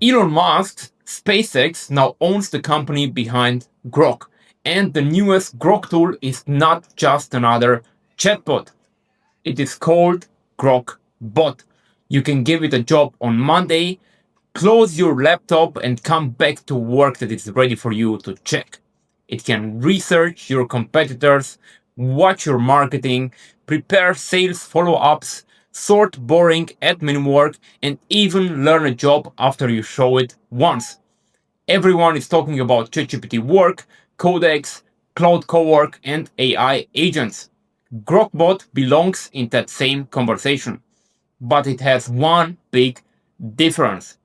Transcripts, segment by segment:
Elon Musk's SpaceX now owns the company behind Grok, and the newest Grok tool is not just another chatbot. It is called Grok Bot. You can give it a job on Monday, close your laptop, and come back to work that is ready for you to check. It can research your competitors, watch your marketing, prepare sales follow ups, sort boring admin work, and even learn a job after you show it once. Everyone is talking about ChatGPT work, codecs, cloud cowork, and AI agents. Grokbot belongs in that same conversation, but it has one big difference.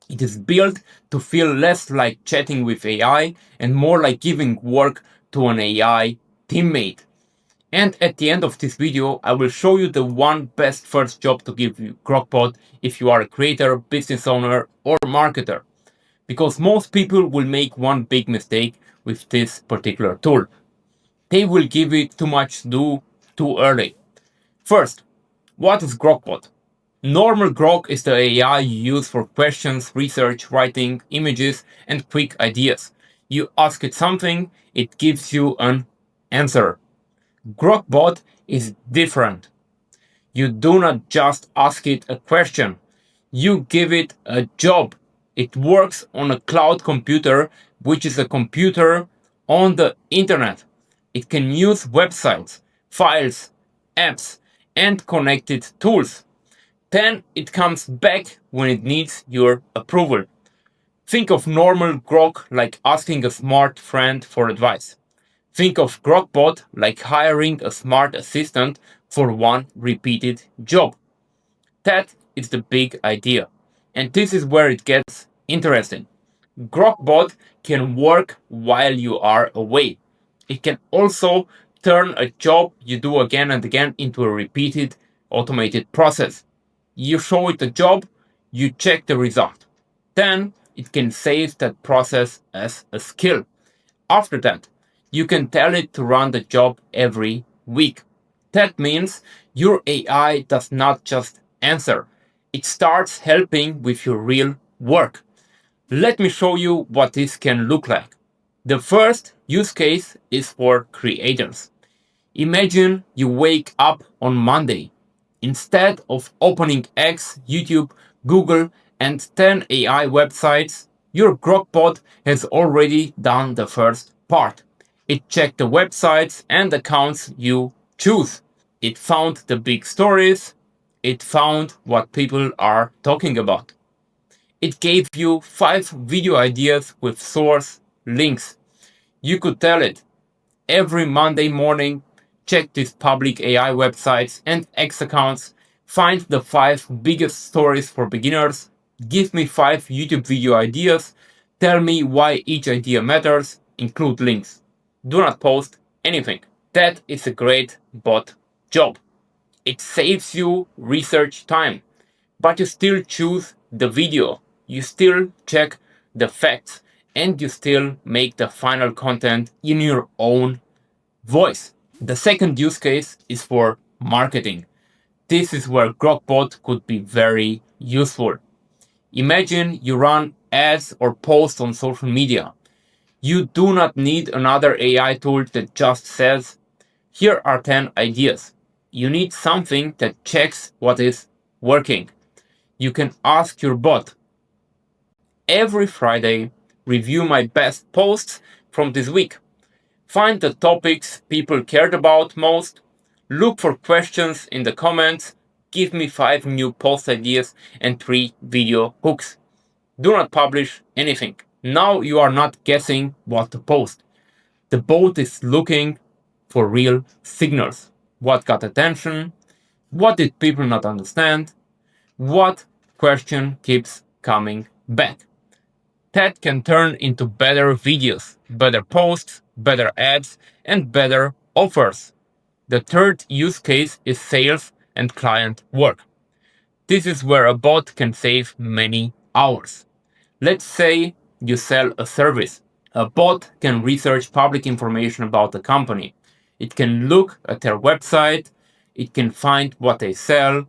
It is built to feel less like chatting with AI and more like giving work to an AI teammate. And at the end of this video, I will show you the one best first job to give you Grokbot if you are a creator, business owner, or marketer. Because most people will make one big mistake with this particular tool. They will give it too much to do too early. First, what is Grokbot? Normal Grok is the AI you use for questions, research, writing, images, and quick ideas. You ask it something, it gives you an answer. Grokbot is different. You do not just ask it a question, you give it a job. It works on a cloud computer, which is a computer on the internet. It can use websites, files, apps, and connected tools. Then it comes back when it needs your approval. Think of normal Grok like asking a smart friend for advice. Think of Grokbot like hiring a smart assistant for one repeated job. That is the big idea. And this is where it gets interesting. Grokbot can work while you are away. It can also turn a job you do again and again into a repeated automated process. You show it a job, you check the result. Then it can save that process as a skill. After that, you can tell it to run the job every week. That means your AI does not just answer, it starts helping with your real work. Let me show you what this can look like. The first use case is for creators. Imagine you wake up on Monday. Instead of opening X, YouTube, Google, and 10 AI websites, your Grokbot has already done the first part. It checked the websites and accounts you choose. It found the big stories. It found what people are talking about. It gave you 5 video ideas with source links. You could tell it, every Monday morning, check these public AI websites and X accounts, find the 5 biggest stories for beginners, give me 5 YouTube video ideas, tell me why each idea matters, include links. Do not post anything. That is a great bot job. It saves you research time, but you still choose the video, you still check the facts, and you still make the final content in your own voice. The second use case is for marketing. This is where Grokbot could be very useful. Imagine you run ads or posts on social media. You do not need another AI tool that just says, here are 10 ideas. You need something that checks what is working. You can ask your bot, every Friday, review my best posts from this week. Find the topics people cared about most. Look for questions in the comments. Give me 5 new post ideas and 3 video hooks. Do not publish anything. Now you are not guessing what to post. The bot is looking for real signals. What got attention? What did people not understand? What question keeps coming back? That can turn into better videos, better posts, better ads, and better offers. The third use case is sales and client work. This is where a bot can save many hours. Let's say you sell a service. A bot can research public information about the company. It can look at their website, it can find what they sell,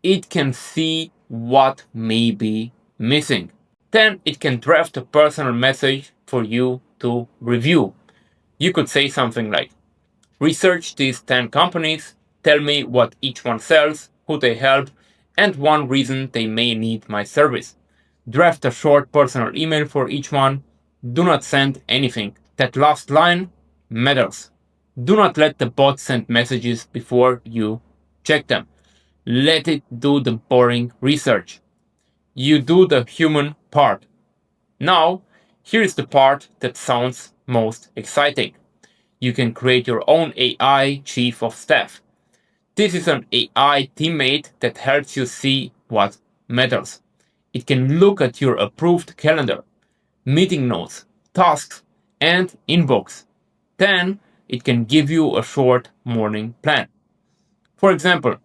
it can see what may be missing. Then it can draft a personal message for you to review. You could say something like, research these 10 companies, tell me what each one sells, who they help, and one reason they may need my service. Draft a short personal email for each one. Do not send anything. That last line matters. Do not let the bot send messages before you check them. Let it do the boring research. You do the human part. Now, here is the part that sounds most exciting. You can create your own AI chief of staff. This is an AI teammate that helps you see what matters. It can look at your approved calendar, meeting notes, tasks, and inbox. Then it can give you a short morning plan. For example,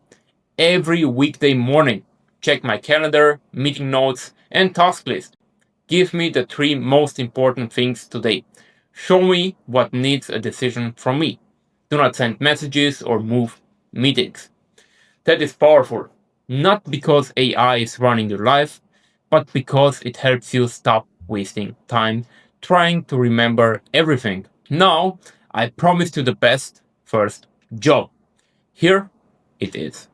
every weekday morning, check my calendar, meeting notes, and task list. Give me the three most important things today. Show me what needs a decision from me. Do not send messages or move meetings. That is powerful, not because AI is running your life, but because it helps you stop wasting time trying to remember everything. Now, I promised you the best first job. Here it is.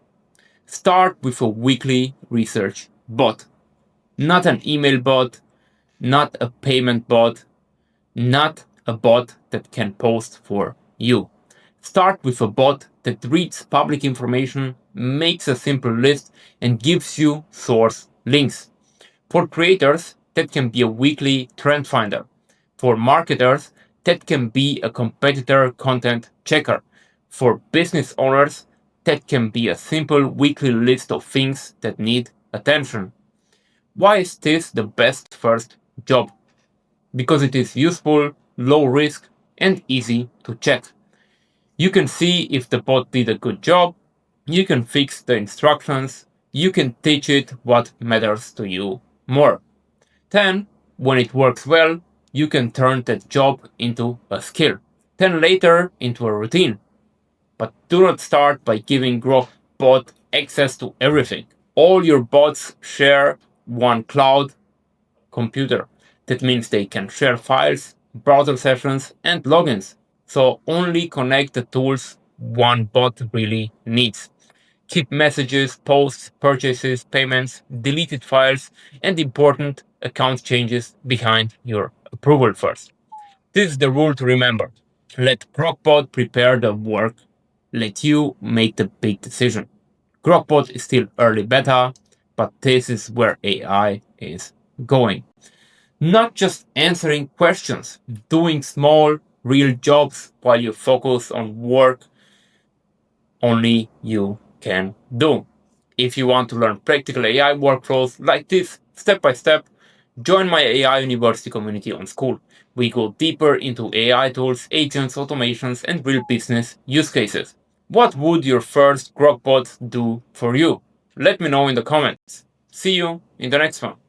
Start with a weekly research bot, not an email bot, not a payment bot, not a bot that can post for you. Start with a bot that reads public information, makes a simple list, and gives you source links. For creators, that can be a weekly trend finder. For marketers, that can be a competitor content checker. For business owners, that can be a simple weekly list of things that need attention. Why is this the best first job? Because it is useful, low risk, and easy to check. You can see if the bot did a good job, you can fix the instructions, you can teach it what matters to you more. Then, when it works well, you can turn that job into a skill. Then later into a routine. But do not start by giving Grok Bot access to everything. All your bots share one cloud computer. That means they can share files, browser sessions, and logins. So only connect the tools one bot really needs. Keep messages, posts, purchases, payments, deleted files, and important account changes behind your approval first. This is the rule to remember. Let Grokbot prepare the work. Let you make the big decision. Grokbot is still early beta, but this is where AI is going. Not just answering questions, doing small, real jobs while you focus on work only you can do. If you want to learn practical AI workflows like this step by step, join my AI University community on School. We go deeper into AI tools, agents, automations, and real business use cases. What would your first Grokbot do for you? Let me know in the comments. See you in the next one.